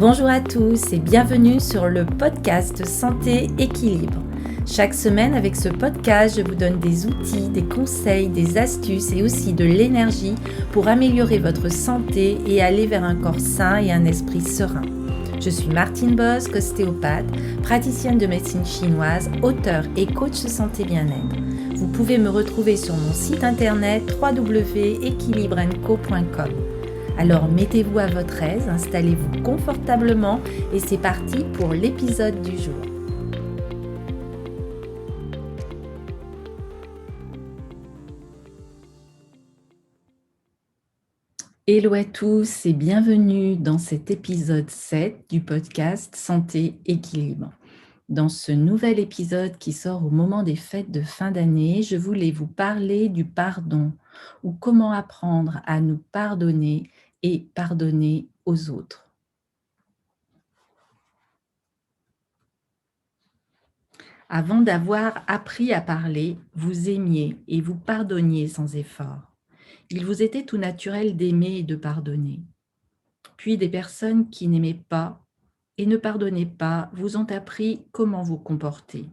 Bonjour à tous et bienvenue sur le podcast Santé Équilibre. Chaque semaine avec ce podcast, je vous donne des outils, des conseils, des astuces et aussi de l'énergie pour améliorer votre santé et aller vers un corps sain et un esprit serein. Je suis Martine Bosc, ostéopathe, praticienne de médecine chinoise, auteure et coach santé bien-être. Vous pouvez me retrouver sur mon site internet www.equilibrenco.com. Alors mettez-vous à votre aise, installez-vous confortablement et c'est parti pour l'épisode du jour. Hello à tous et bienvenue dans cet épisode 7 du podcast Santé Équilibre. Dans ce nouvel épisode qui sort au moment des fêtes de fin d'année, je voulais vous parler du pardon ou comment apprendre à nous pardonner et pardonner aux autres. Avant d'avoir appris à parler, vous aimiez et vous pardonniez sans effort. Il vous était tout naturel d'aimer et de pardonner. Puis des personnes qui n'aimaient pas et ne pardonnaient pas vous ont appris comment vous comporter.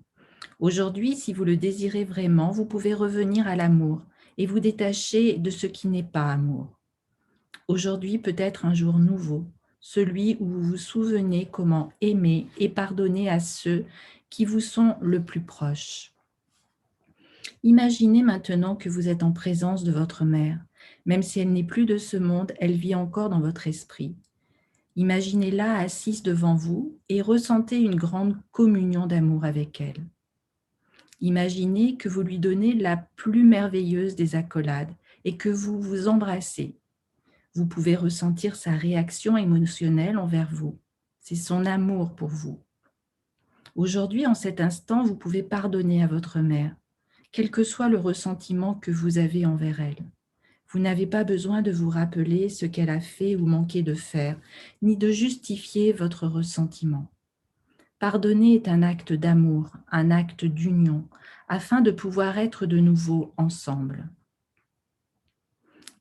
Aujourd'hui, si vous le désirez vraiment, vous pouvez revenir à l'amour et vous détacher de ce qui n'est pas amour. Aujourd'hui peut être un jour nouveau, celui où vous vous souvenez comment aimer et pardonner à ceux qui vous sont le plus proches. Imaginez maintenant que vous êtes en présence de votre mère. Même si elle n'est plus de ce monde, elle vit encore dans votre esprit. Imaginez-la assise devant vous et ressentez une grande communion d'amour avec elle. Imaginez que vous lui donnez la plus merveilleuse des accolades et que vous vous embrassez. Vous pouvez ressentir sa réaction émotionnelle envers vous. C'est son amour pour vous. Aujourd'hui, en cet instant, vous pouvez pardonner à votre mère, quel que soit le ressentiment que vous avez envers elle. Vous n'avez pas besoin de vous rappeler ce qu'elle a fait ou manqué de faire, ni de justifier votre ressentiment. Pardonner est un acte d'amour, un acte d'union, afin de pouvoir être de nouveau ensemble.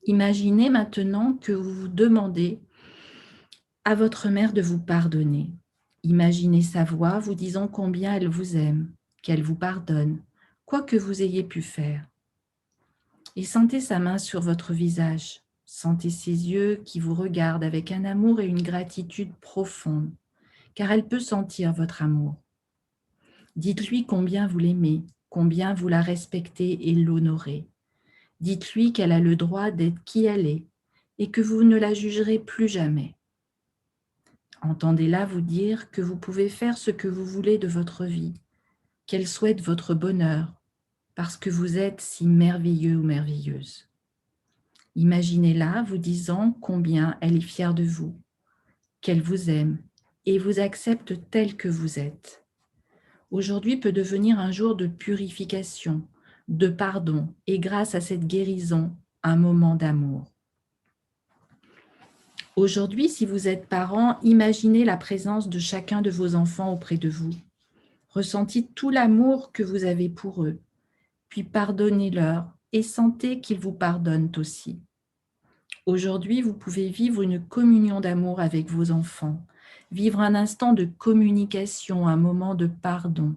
Imaginez maintenant que vous vous demandez à votre mère de vous pardonner. Imaginez sa voix vous disant combien elle vous aime, qu'elle vous pardonne, quoi que vous ayez pu faire. Et sentez sa main sur votre visage. Sentez ses yeux qui vous regardent avec un amour et une gratitude profonde, car elle peut sentir votre amour. Dites-lui combien vous l'aimez, combien vous la respectez et l'honorez. Dites-lui qu'elle a le droit d'être qui elle est et que vous ne la jugerez plus jamais. Entendez-la vous dire que vous pouvez faire ce que vous voulez de votre vie, qu'elle souhaite votre bonheur, parce que vous êtes si merveilleux ou merveilleuse. Imaginez-la vous disant combien elle est fière de vous, qu'elle vous aime et vous accepte tel que vous êtes. Aujourd'hui peut devenir un jour de purification, de pardon et grâce à cette guérison, un moment d'amour. Aujourd'hui, si vous êtes parent, imaginez la présence de chacun de vos enfants auprès de vous. Ressentez tout l'amour que vous avez pour eux, puis pardonnez-leur et sentez qu'ils vous pardonnent aussi. Aujourd'hui, vous pouvez vivre une communion d'amour avec vos enfants, vivre un instant de communication, un moment de pardon.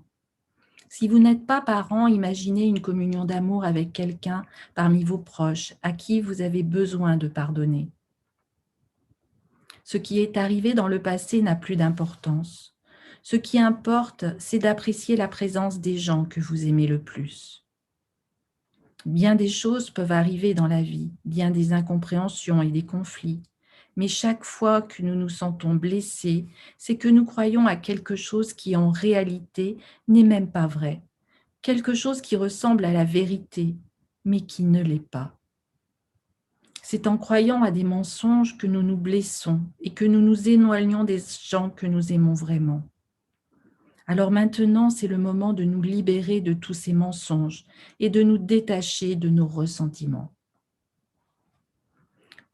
Si vous n'êtes pas parent, imaginez une communion d'amour avec quelqu'un parmi vos proches à qui vous avez besoin de pardonner. Ce qui est arrivé dans le passé n'a plus d'importance. Ce qui importe, c'est d'apprécier la présence des gens que vous aimez le plus. Bien des choses peuvent arriver dans la vie, bien des incompréhensions et des conflits. Mais chaque fois que nous nous sentons blessés, c'est que nous croyons à quelque chose qui en réalité n'est même pas vrai. Quelque chose qui ressemble à la vérité, mais qui ne l'est pas. C'est en croyant à des mensonges que nous nous blessons et que nous nous éloignons des gens que nous aimons vraiment. Alors maintenant, c'est le moment de nous libérer de tous ces mensonges et de nous détacher de nos ressentiments.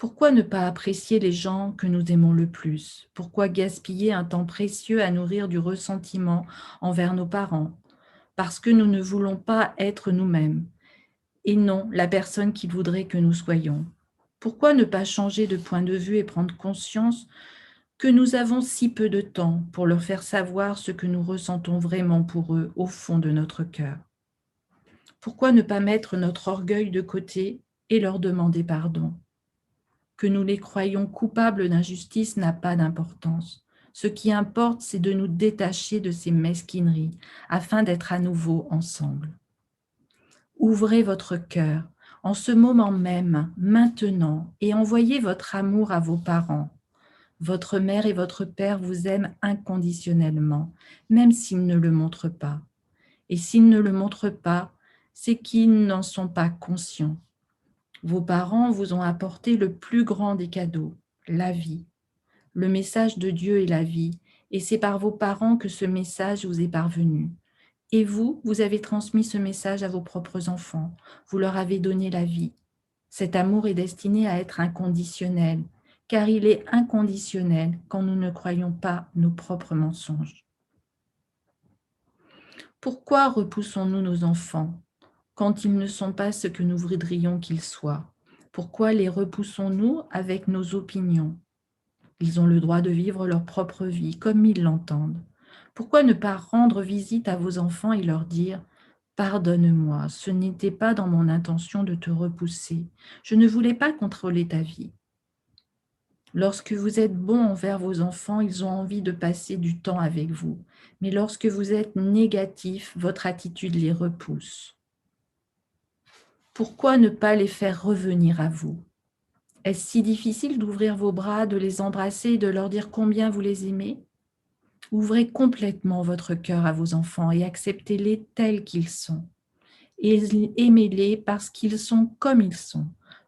Pourquoi ne pas apprécier les gens que nous aimons le plus? Pourquoi gaspiller un temps précieux à nourrir du ressentiment envers nos parents? Parce que nous ne voulons pas être nous-mêmes et non la personne qu'ils voudraient que nous soyons. Pourquoi ne pas changer de point de vue et prendre conscience que nous avons si peu de temps pour leur faire savoir ce que nous ressentons vraiment pour eux au fond de notre cœur. Pourquoi ne pas mettre notre orgueil de côté et leur demander pardon? Que nous les croyions coupables d'injustice n'a pas d'importance. Ce qui importe, c'est de nous détacher de ces mesquineries afin d'être à nouveau ensemble. Ouvrez votre cœur en ce moment même, maintenant, et envoyez votre amour à vos parents. Votre mère et votre père vous aiment inconditionnellement, même s'ils ne le montrent pas. Et s'ils ne le montrent pas, c'est qu'ils n'en sont pas conscients. Vos parents vous ont apporté le plus grand des cadeaux, la vie. Le message de Dieu est la vie, et c'est par vos parents que ce message vous est parvenu. Et vous, vous avez transmis ce message à vos propres enfants. Vous leur avez donné la vie. Cet amour est destiné à être inconditionnel, car il est inconditionnel quand nous ne croyons pas nos propres mensonges. Pourquoi repoussons-nous nos enfants quand ils ne sont pas ce que nous voudrions qu'ils soient? Pourquoi les repoussons-nous avec nos opinions? Ils ont le droit de vivre leur propre vie comme ils l'entendent. Pourquoi ne pas rendre visite à vos enfants et leur dire: pardonne-moi, ce n'était pas dans mon intention de te repousser. Je ne voulais pas contrôler ta vie. Lorsque vous êtes bon envers vos enfants, ils ont envie de passer du temps avec vous. Mais lorsque vous êtes négatif, votre attitude les repousse. Pourquoi ne pas les faire revenir à vous? Est-ce si difficile d'ouvrir vos bras, de les embrasser et de leur dire combien vous les aimez? Ouvrez complètement votre cœur à vos enfants et acceptez-les tels qu'ils sont. Et aimez-les parce qu'ils sont comme ils sont.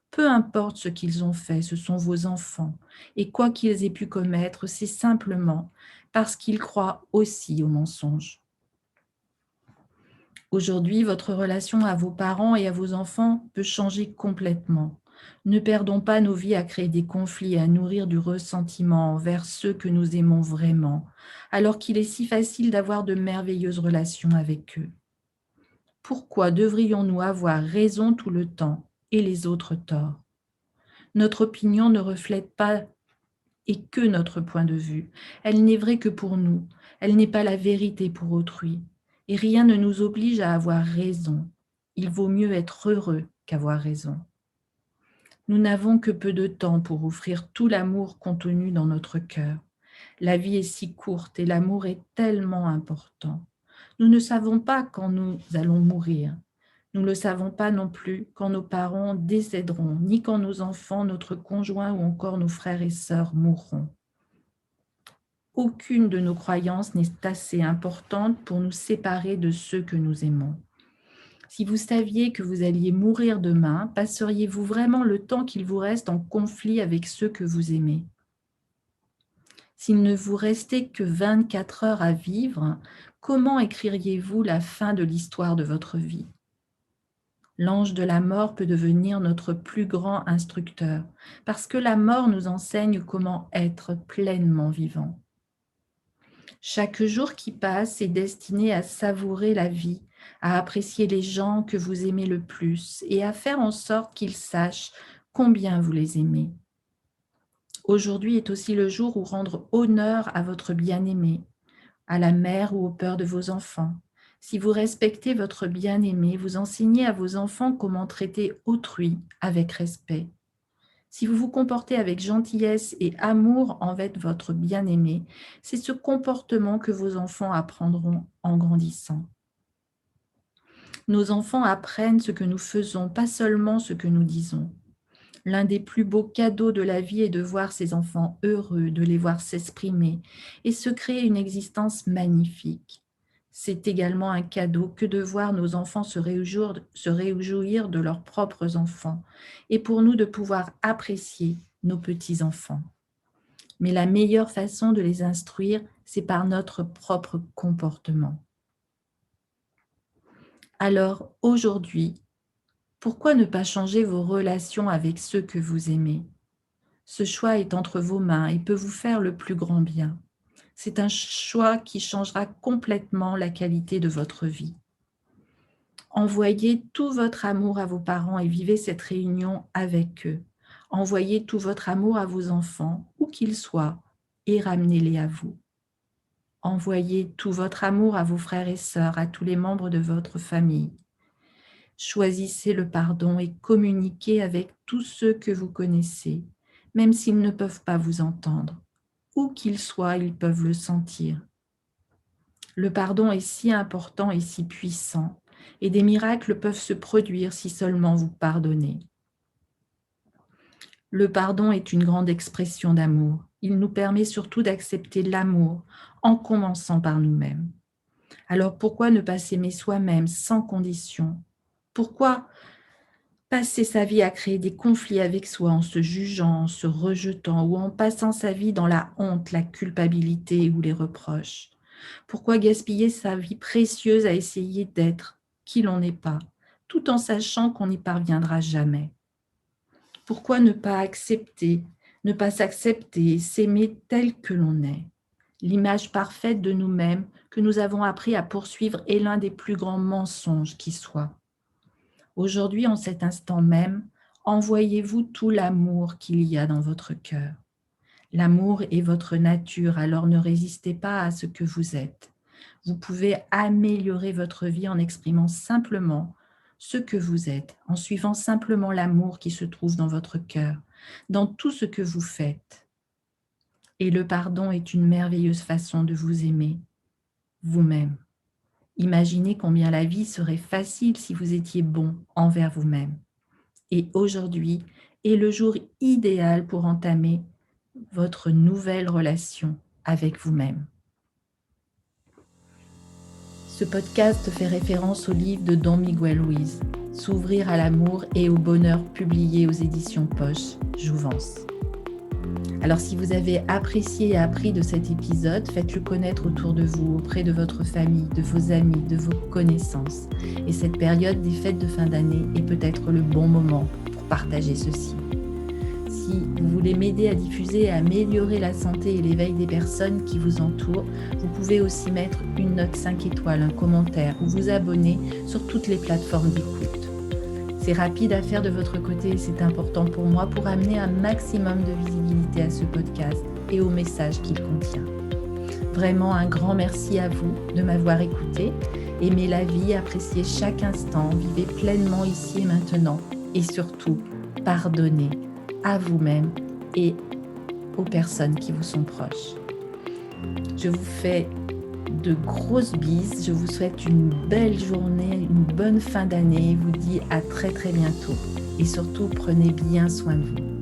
Peu importe ce qu'ils ont fait, ce sont vos enfants. Et quoi qu'ils aient pu commettre, c'est simplement parce qu'ils croient aussi aux mensonges. Aujourd'hui, votre relation à vos parents et à vos enfants peut changer complètement. Ne perdons pas nos vies à créer des conflits et à nourrir du ressentiment envers ceux que nous aimons vraiment, alors qu'il est si facile d'avoir de merveilleuses relations avec eux. Pourquoi devrions-nous avoir raison tout le temps et les autres tort? Notre opinion ne reflète pas et que notre point de vue. Elle n'est vraie que pour nous. Elle n'est pas la vérité pour autrui. Et rien ne nous oblige à avoir raison. Il vaut mieux être heureux qu'avoir raison. Nous n'avons que peu de temps pour offrir tout l'amour contenu dans notre cœur. La vie est si courte et l'amour est tellement important. Nous ne savons pas quand nous allons mourir. Nous ne le savons pas non plus quand nos parents décéderont, ni quand nos enfants, notre conjoint ou encore nos frères et sœurs mourront. Aucune de nos croyances n'est assez importante pour nous séparer de ceux que nous aimons. Si vous saviez que vous alliez mourir demain, passeriez-vous vraiment le temps qu'il vous reste en conflit avec ceux que vous aimez? S'il ne vous restait que 24 heures à vivre, comment écririez-vous la fin de l'histoire de votre vie? L'ange de la mort peut devenir notre plus grand instructeur, parce que la mort nous enseigne comment être pleinement vivant. Chaque jour qui passe est destiné à savourer la vie, à apprécier les gens que vous aimez le plus et à faire en sorte qu'ils sachent combien vous les aimez. Aujourd'hui est aussi le jour où rendre honneur à votre bien-aimé, à la mère ou au père de vos enfants. Si vous respectez votre bien-aimé, vous enseignez à vos enfants comment traiter autrui avec respect. Si vous vous comportez avec gentillesse et amour envers votre bien-aimé, c'est ce comportement que vos enfants apprendront en grandissant. Nos enfants apprennent ce que nous faisons, pas seulement ce que nous disons. L'un des plus beaux cadeaux de la vie est de voir ces enfants heureux, de les voir s'exprimer et se créer une existence magnifique. C'est également un cadeau que de voir nos enfants se réjouir de leurs propres enfants et pour nous de pouvoir apprécier nos petits-enfants. Mais la meilleure façon de les instruire, c'est par notre propre comportement. Alors, aujourd'hui, pourquoi ne pas changer vos relations avec ceux que vous aimez? Ce choix est entre vos mains et peut vous faire le plus grand bien. C'est un choix qui changera complètement la qualité de votre vie. Envoyez tout votre amour à vos parents et vivez cette réunion avec eux. Envoyez tout votre amour à vos enfants, où qu'ils soient, et ramenez-les à vous. Envoyez tout votre amour à vos frères et sœurs, à tous les membres de votre famille. Choisissez le pardon et communiquez avec tous ceux que vous connaissez, même s'ils ne peuvent pas vous entendre. Où qu'ils soient, ils peuvent le sentir. Le pardon est si important et si puissant, et des miracles peuvent se produire si seulement vous pardonnez. Le pardon est une grande expression d'amour. Il nous permet surtout d'accepter l'amour en commençant par nous-mêmes. Alors pourquoi ne pas s'aimer soi-même sans condition? Pourquoi passer sa vie à créer des conflits avec soi en se jugeant, en se rejetant ou en passant sa vie dans la honte, la culpabilité ou les reproches? Pourquoi gaspiller sa vie précieuse à essayer d'être qui l'on n'est pas, tout en sachant qu'on n'y parviendra jamais? Pourquoi ne pas accepter, ne pas s'accepter, s'aimer tel que l'on est? L'image parfaite de nous-mêmes que nous avons appris à poursuivre est l'un des plus grands mensonges qui soit. Aujourd'hui, en cet instant même, envoyez-vous tout l'amour qu'il y a dans votre cœur. L'amour est votre nature, alors ne résistez pas à ce que vous êtes. Vous pouvez améliorer votre vie en exprimant simplement ce que vous êtes, en suivant simplement l'amour qui se trouve dans votre cœur, dans tout ce que vous faites. Et le pardon est une merveilleuse façon de vous aimer, vous-même. Imaginez combien la vie serait facile si vous étiez bon envers vous-même. Et aujourd'hui est le jour idéal pour entamer votre nouvelle relation avec vous-même. Ce podcast fait référence au livre de Don Miguel Ruiz, S'ouvrir à l'amour et au bonheur, publié aux éditions Poche, Jouvence. Alors si vous avez apprécié et appris de cet épisode, faites-le connaître autour de vous, auprès de votre famille, de vos amis, de vos connaissances. Et cette période des fêtes de fin d'année est peut-être le bon moment pour partager ceci. Si vous voulez m'aider à diffuser et à améliorer la santé et l'éveil des personnes qui vous entourent, vous pouvez aussi mettre une note 5 étoiles, un commentaire ou vous abonner sur toutes les plateformes d'écoute. C'est rapide à faire de votre côté et c'est important pour moi pour amener un maximum de visibilité à ce podcast et au message qu'il contient. Vraiment un grand merci à vous de m'avoir écouté. Aimez la vie, appréciez chaque instant, vivez pleinement ici et maintenant et surtout, pardonnez à vous-même et aux personnes qui vous sont proches. Je vous fais de grosses bises, je vous souhaite une belle journée, une bonne fin d'année, je vous dis à très très bientôt et surtout prenez bien soin de vous.